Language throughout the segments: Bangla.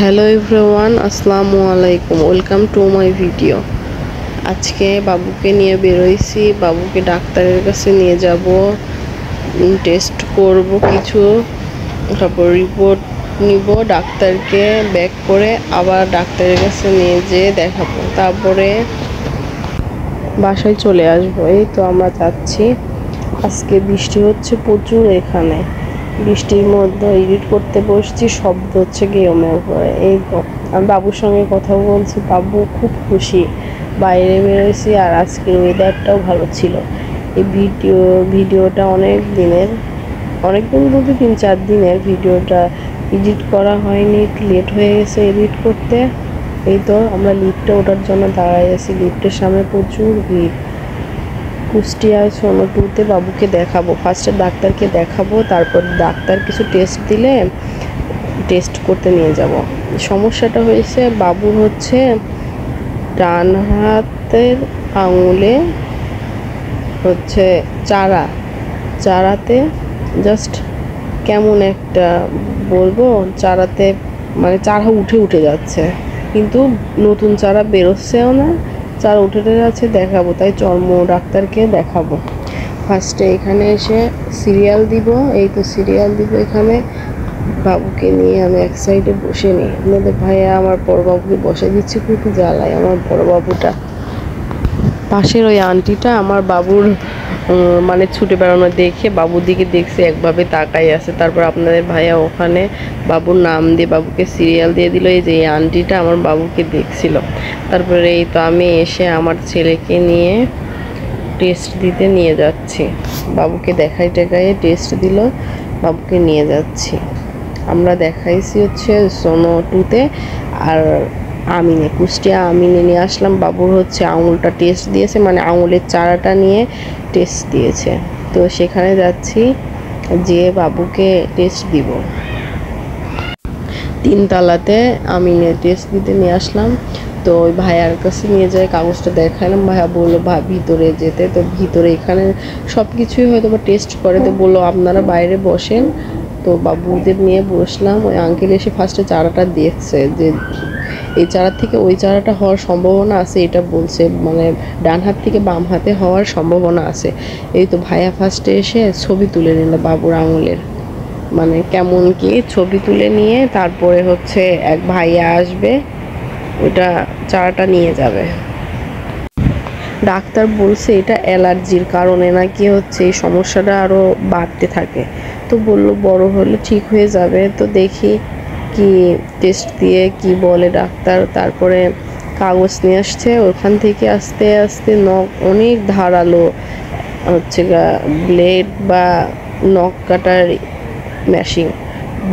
হ্যালো এভরিওয়ান, আসসালামু আলাইকুম। Welcome to my video. আজকে বাবুকে নিয়ে বেরোইছি। বাবুকে ডাক্তারের কাছে নিয়ে যাব, টেস্ট করব কিছু, তারপর রিপোর্ট নিব, ডাক্তারকে ব্যাক করে আবার ডাক্তারের কাছে নিয়ে যেয়ে দেখাবো, তারপরে বাসায় চলে আসবো। এই তো আমরা যাচ্ছি। আজকে বৃষ্টি হচ্ছে প্রচুর এখানে। বৃষ্টির মধ্যে এডিট করতে বসছি, শব্দ হচ্ছে গেমের উপরে। এই তো আমি বাবুর সঙ্গে কথা বলছি, বাবু খুব খুশি। বাইরে বেরোয়েছি আর আজকের ওয়েদারটাও ভালো ছিল। এই ভিডিওটা অনেক দিন বলতে 3-4 দিনের ভিডিওটা এডিট করা হয়নি, একটু লেট হয়ে গেছে এডিট করতে। এই তো আমরা লিফটে ওঠার জন্য দাঁড়াই আছি। লিফটের সামনে প্রচুর ভিড়। কুষ্টিয়ায় সোনো 2-তে বাবুকে দেখাবো। ফার্স্টে ডাক্তারকে দেখাবো, তারপর ডাক্তার কিছু টেস্ট দিলে টেস্ট করতে নিয়ে যাব। সমস্যাটা হয়েছে বাবুর হচ্ছে ডান হাতের আঙুলে হচ্ছে চারাতে জাস্ট কেমন একটা বলবো, চারাতে মানে চারা উঠে যাচ্ছে, কিন্তু নতুন চারা বেরোচ্ছেও না, চারা উঠে যাচ্ছে। দেখাবো, তাই চর্ম ডাক্তারকে দেখাবো। ফার্স্টে এখানে এসে সিরিয়াল দিব। এই তো সিরিয়াল দিব এখানে। বাবুকে নিয়ে আমি এক সাইডে বসে নিই। আপনাদের ভাইয়া আমার বড় বাবুকে বসে দিচ্ছে, খুব জ্বালায় আমার বড় বাবুটা। পাশের ওই আন্টিটা আমার বাবুর মানে ছুটে বেড়ানো দেখে বাবুর দিকে দেখছে, একভাবে তাকাই আছে। তারপর আপনাদের ভাইয়া ওখানে বাবুর নাম দিয়ে বাবুকে সিরিয়াল দিয়ে দিল। এই যে এই আন্টিটা আমার বাবুকে দেখছিল। তারপরে এই তো আমি এসে আমার ছেলেকে নিয়ে টেস্ট দিতে নিয়ে যাচ্ছি। বাবুকে দেখাইয়ে টেস্ট দিল, বাবুকে নিয়ে যাচ্ছি। আমরা দেখাইছি হচ্ছে সোনো 2-তে আর আমিনে, কুষ্টিয়া আমিনে নিয়ে আসলাম। বাবুর হচ্ছে আঙুলটা টেস্ট দিয়েছে, মানে আঙুলের চারাটা নিয়ে টেস্ট দিয়েছে। তো সেখানে যাচ্ছি, যে বাবুকে টেস্ট দিব। 3 তলাতে আমিনে টেস্ট দিতে নিয়ে আসলাম। তো ওই ভাইয়ার কাছে নিয়ে যায়, কাগজটা দেখালাম। ভাইয়া বললো ভিতরে যেতে। তো ভিতরে এখানে সব কিছুই হয়তো বা টেস্ট করে। তো বললো আপনারা বাইরে বসেন। তো বাবুদের নিয়ে বসলাম। ওই আঙ্কেল এসে ফার্স্টে চারাটা দেখছে, যে এই চারা থেকে ওই চারাটা হওয়ার সম্ভাবনা আছে, এটা বলছে, মানে ডান হাত থেকে বাম হাতে হওয়ার সম্ভাবনা আছে। এই তো ভাইয়া ফার্স্টে এসে ছবি তুলে নিল বাবুর আঙুলের, মানে কেমন কি ছবি তুলে নিয়ে তারপরে হচ্ছে এক ভাইয়া আসবে, ওটা চারাটা নিয়ে যাবে। ডাক্তার বলছে এটা অ্যালার্জির কারণে নাকি হচ্ছে এই সমস্যাটা আরও বাড়তে থাকে। তো বললো বড় হলে ঠিক হয়ে যাবে। তো দেখি কি টেস্ট দিয়ে কি বলে ডাক্তার। তারপরে কাগজ নিয়ে আসছে, ওখান থেকে আস্তে আস্তে নখ অনেক ধারালো হচ্ছে ব্লেড বা নখ কাটার মেশিন।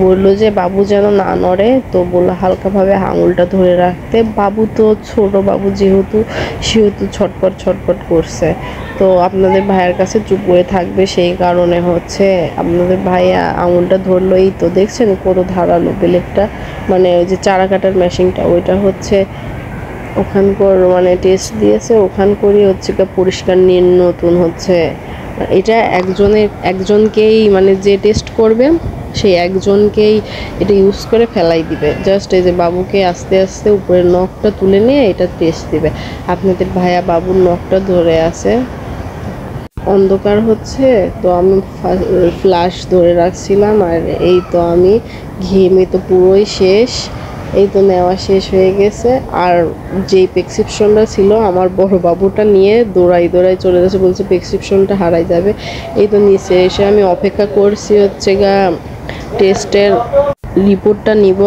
বললো যে বাবু যেন না নড়ে। তো বললো হালকাভাবে আঙুলটা ধরে রাখতে। বাবু তো ছোট বাবু যেহেতু, সেহেতু ছটপট করছে। তো আপনাদের ভাইয়ের কাছে চুপ করে থাকবে, সেই কারণে হচ্ছে আপনাদের ভাইয়া আঙুলটা ধরলো। এই তো দেখছেন কত ধারালো ব্লেডটা, মানে ওই যে চারা কাটার মেশিনটা, ওইটা হচ্ছে ওখানকার মানে টেস্ট দিয়েছে, ওখান করে হচ্ছে পরিষ্কার নিয়ে নতুন হচ্ছে। এটা একজনকেই মানে যে টেস্ট করবে সেই একজনকেই এটা ইউজ করে ফেলাই দিবে। জাস্ট এই যে বাবুকে আস্তে আস্তে উপরের নখটা তুলে নিয়ে এটা টেস্ট দিবে। আপনাদের ভাইয়া বাবুর নখটা ধরে আছে, অন্ধকার হচ্ছে। তো আমি ফ্ল্যাশ ধরে রাখছিলাম। আর এই তো আমি ঘেমে তো পুরোই শেষ। এই তো নেওয়া শেষ হয়ে গেছে। আর যেই প্রেসক্রিপশনটা ছিল আমার বড় বাবুটা নিয়ে দৌড়াই চলে গেছে, বলছে প্রেসক্রিপশনটা হারাই যাবে। এই তো নিচে এসে আমি অপেক্ষা করছি হচ্ছে টেস্টের রিপোর্টটা নিব।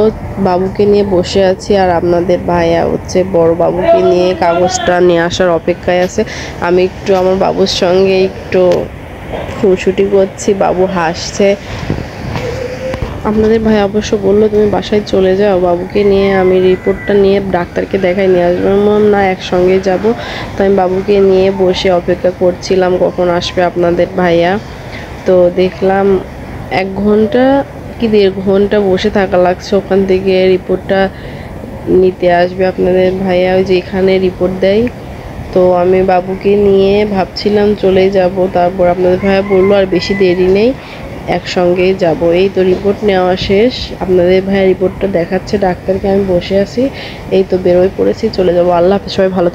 বাবুকে নিয়ে বসে আছি আর আপনাদের ভাইয়া হচ্ছে বড় বাবুকে নিয়ে কাগজটা নিয়ে আসার অপেক্ষায় আছে। আমি একটু আমার বাবুর সঙ্গে একটু খুনসুটি করছি, বাবু হাসছে। আপনাদের ভাই অবশ্য বললো তুমি বাসায় চলে যাও, বাবুকে নিয়ে আমি রিপোর্টটা নিয়ে ডাক্তারকে দেখাই নিয়ে আসবো। না, একসঙ্গেই যাব। তো আমি বাবুকে নিয়ে বসে অপেক্ষা করছিলাম কখন আসবে আপনাদের ভাইয়া। তো দেখলাম 1 ঘন্টা কি 1.5 ঘন্টা বসে থাকা লাগছে। ওখান থেকে রিপোর্টটা নিতে আসবে আপনাদের ভাইয়া, ওই যে এখানে রিপোর্ট দেয়। তো আমি বাবুকে নিয়ে ভাবছিলাম চলে যাব। তারপর আপনাদের ভাইয়া বললো আর বেশি দেরি নেই, একসঙ্গেই যাব। এই তো রিপোর্ট নেওয়া শেষ, আপনাদের ভাইয়ের রিপোর্টটা দেখাচ্ছে ডাক্তারকে, আমি বসে আছি, এই তো বেরোয় পড়েছি, চলে যাবো। আল্লাহ হাফেজ, সবাই ভালো থাকবেন।